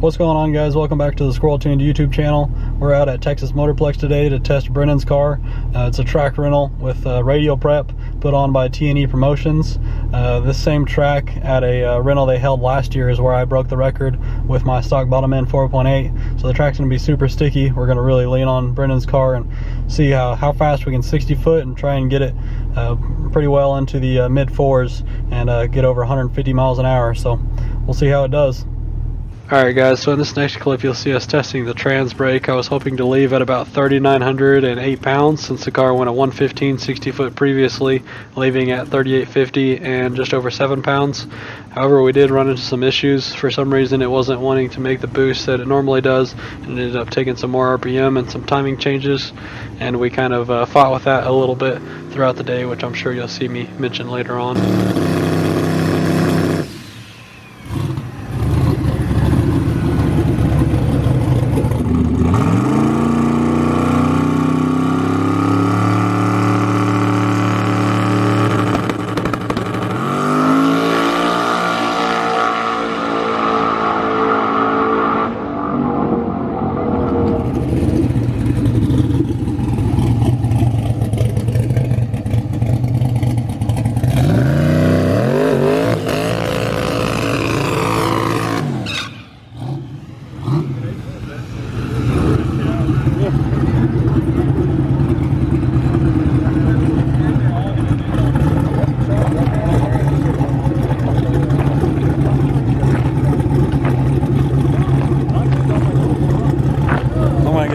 What's going on, guys? Welcome back to the Squirrel Tuned YouTube channel. We're out at Texas Motorplex today to test Brennan's car. It's a track rental with radio prep put on by T&E Promotions. This same track at a rental they held last year is where I broke the record with my stock bottom end 4.8. So the track's going to be super sticky. We're going to really lean on Brennan's car and see how fast we can 60 foot and try and get it pretty well into the mid fours and get over 150 miles an hour. So we'll see how it does. Alright guys, so in this next clip you'll see us testing the trans brake. I was hoping to leave at about 3,908 pounds since the car went at 115 60 foot previously, leaving at 3,850 and just over 7 pounds. However, we did run into some issues. For some reason it wasn't wanting to make the boost that it normally does, and it ended up taking some more RPM and some timing changes, and we kind of fought with that a little bit throughout the day, which I'm sure you'll see me mention later on.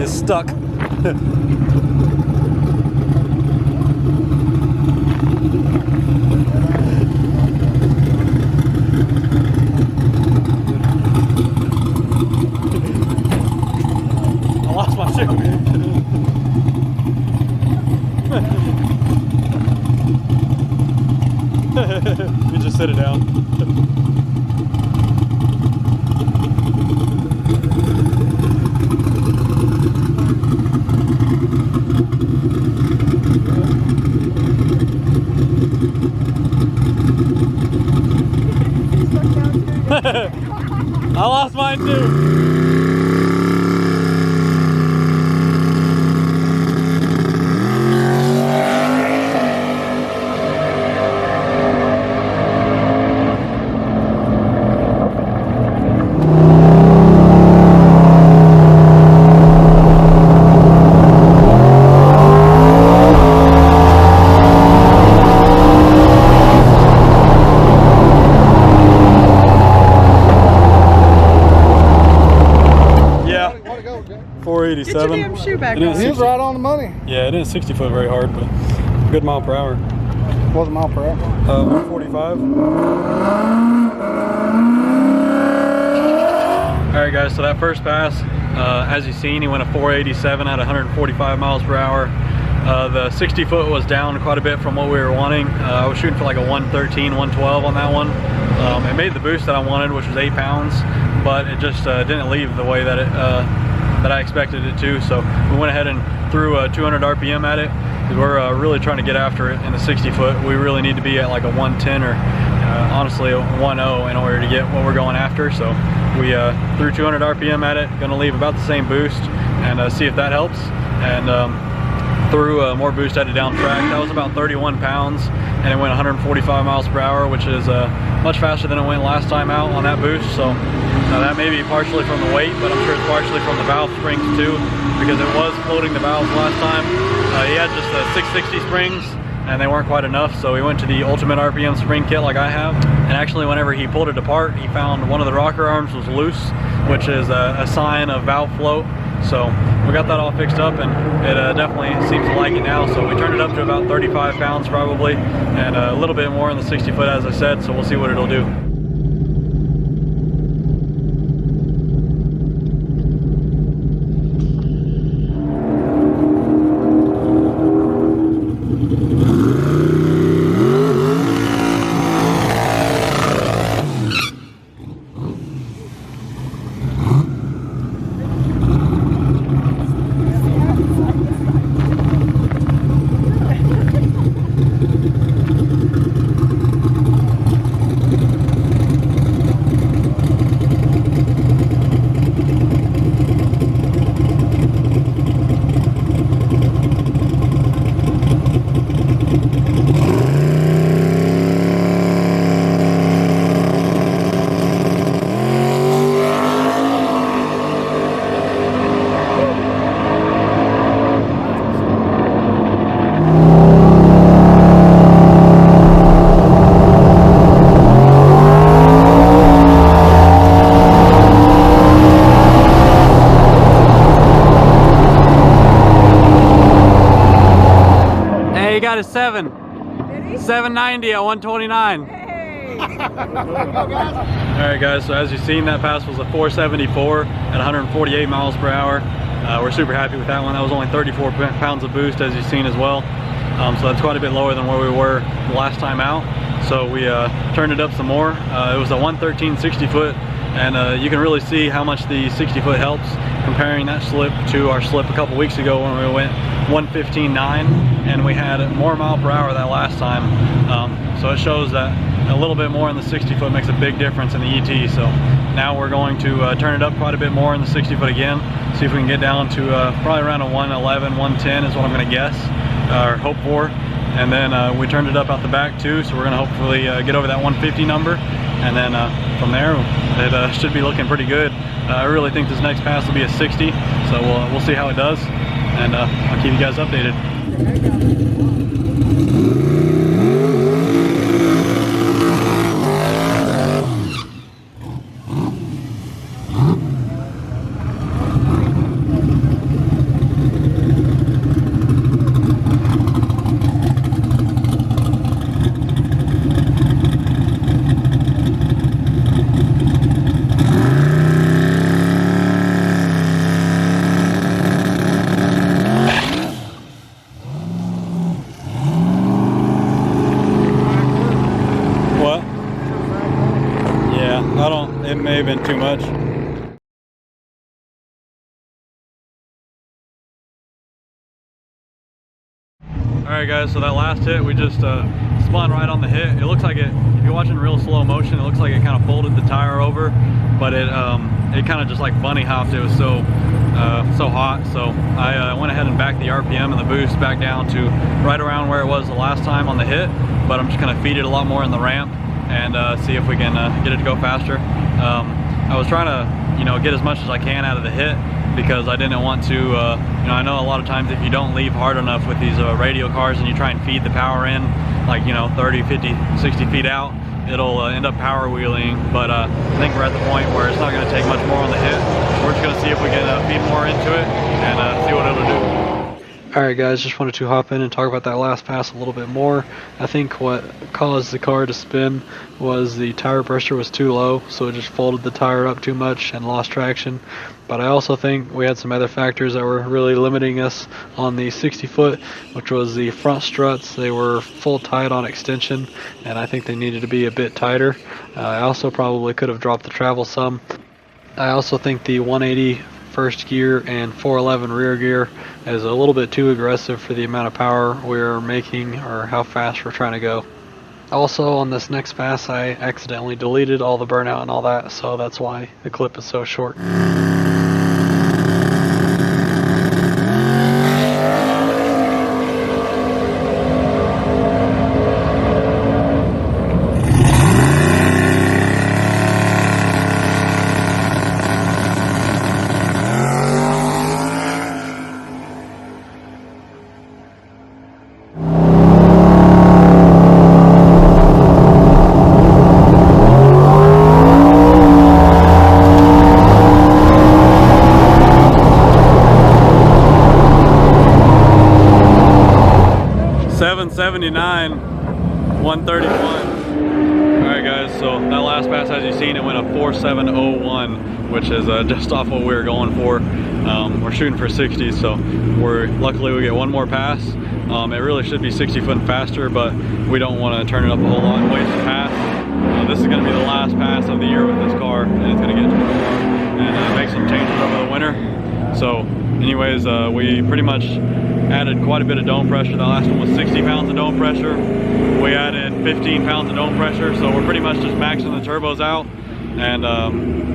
Stuck. I lost my shoe. You just sit it down. I lost mine too. Get your damn shoe back on. He was right on the money. Yeah, it is 60 foot very hard, but good mile per hour. What's a mile per hour? 145. Alright guys, so that first pass, as you've seen, he went a 487 at 145 miles per hour. The 60 foot was down quite a bit from what we were wanting. I was shooting for like a 113, 112 on that one. It made the boost that I wanted, which was 8 pounds, but it just didn't leave the way that that I expected it to. So we went ahead and threw 200 RPM at it. We're really trying to get after it in the 60 foot. We really need to be at like a 110 or honestly a 1.0 in order to get what we're going after. So we threw 200 RPM at it, gonna leave about the same boost and see if that helps. And threw more boost at it down track. That was about 31 pounds and it went 145 miles per hour, which is much faster than it went last time out on that boost. So that may be partially from the weight, but I'm sure it's partially from the valve springs too, because it was floating the valves last time. He had just 660 springs and they weren't quite enough, so we went to the ultimate RPM spring kit like I have. And actually whenever he pulled it apart, he found one of the rocker arms was loose, which is a sign of valve float. So we got that all fixed up and it definitely seems to like it now. So we turned it up to about 35 pounds probably, and a little bit more in the 60 foot as I said, so we'll see what it'll do. 7. Did he? 790 at 129. Hey. Alright guys, so as you've seen, that pass was a 474 at 148 miles per hour. We're super happy with that one. That was only 34 pounds of boost, as you've seen as well. So that's quite a bit lower than where we were the last time out. So we turned it up some more. It was a 113 60 foot, and you can really see how much the 60 foot helps, comparing that slip to our slip a couple weeks ago when we went 115.9, and we had more mile per hour that last time. So it shows that a little bit more in the 60 foot makes a big difference in the ET. So now we're going to turn it up quite a bit more in the 60 foot again, see if we can get down to probably around a 111, 110 is what I'm going to guess, or hope for. And then we turned it up out the back too, so we're going to hopefully get over that 150 number, and then from there it should be looking pretty good. I really think this next pass will be a 60, so we'll see how it does, and I'll keep you guys updated. It may have been too much. Alright guys, so that last hit, we just spun right on the hit. It looks like it, if you're watching real slow motion, it looks like it kind of folded the tire over, but it kind of just like bunny hopped. It was so hot, so I went ahead and backed the RPM and the boost back down to right around where it was the last time on the hit, but I'm just going to feed it a lot more in the ramp and see if we can get it to go faster. I was trying to, get as much as I can out of the hit, because I didn't want to, I know a lot of times if you don't leave hard enough with these radio cars and you try and feed the power in, like, 30, 50, 60 feet out, it'll end up power wheeling. But I think we're at the point where it's not going to take much more on the hit. We're just going to see if we can feed more into it and see what it'll do. Alright guys, just wanted to hop in and talk about that last pass a little bit more. I think what caused the car to spin was the tire pressure was too low, so it just folded the tire up too much and lost traction. But I also think we had some other factors that were really limiting us on the 60 foot, which was the front struts. They were full tight on extension, and I think they needed to be a bit tighter. I also probably could have dropped the travel some. I also think the 180 first gear and 411 rear gear is a little bit too aggressive for the amount of power we're making or how fast we're trying to go. Also, on this next pass, I accidentally deleted all the burnout and all that, so that's why the clip is so short. 779, 131. Alright guys, so that last pass, as you've seen, it went a 4701, which is just off what we were going for. We're shooting for 60, so luckily we get one more pass. It really should be 60 foot and faster, but we don't want to turn it up a whole lot and waste the pass. This is going to be the last pass of the year with this car, and it's going to get to it and make some changes over the winter. So anyways, we pretty much added quite a bit of dome pressure. The last one was 60 pounds of dome pressure. We added 15 pounds of dome pressure, so we're pretty much just maxing the turbos out. And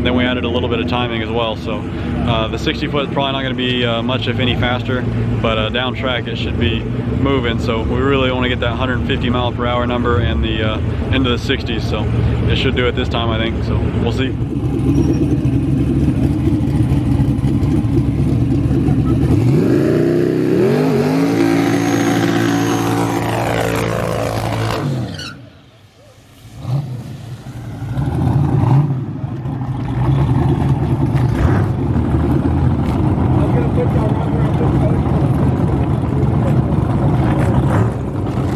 then we added a little bit of timing as well. So the 60 foot is probably not going to be much, if any, faster, but down track it should be moving. So we really want to get that 150 mile per hour number and the into the 60s. So it should do it this time, I think. So we'll see. 1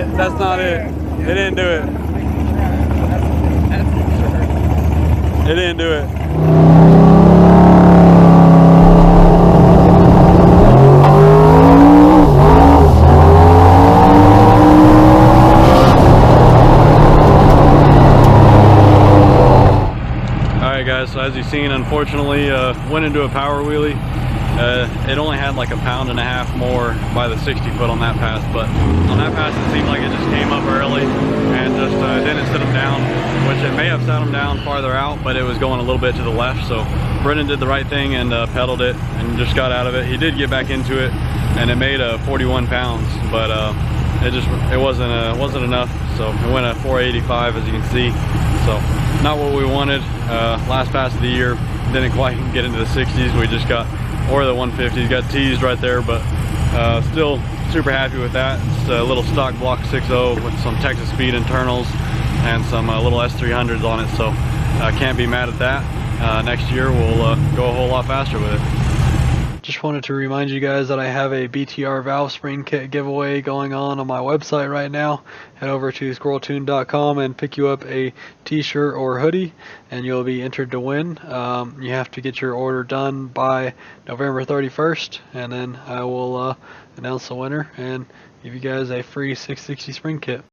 it. That's not it. It didn't do it. It didn't do it. Alright guys, so as you've seen, unfortunately, went into a power wheelie. It only had like 1.5 pounds more by the 60 foot on that pass, but on that pass it seemed like it just came up early and just didn't sit him down, which it may have sat him down farther out, but it was going a little bit to the left. So Brennan did the right thing and pedaled it and just got out of it. He did get back into it and it made 41 pounds, but it wasn't enough. So it went at 485, as you can see. So not what we wanted. Last pass of the year, didn't quite get into the 60s. We just got, or the 150s, got teased right there, but still super happy with that. It's a little stock block 6.0 with some Texas Speed internals and some little S300s on it, so can't be mad at that. Next year we'll go a whole lot faster with it. Just wanted to remind you guys that I have a BTR valve spring kit giveaway going on my website right now. Head over to squirreltune.com and pick you up a t-shirt or hoodie and you'll be entered to win. You have to get your order done by November 31st and then I will announce the winner and give you guys a free 660 spring kit.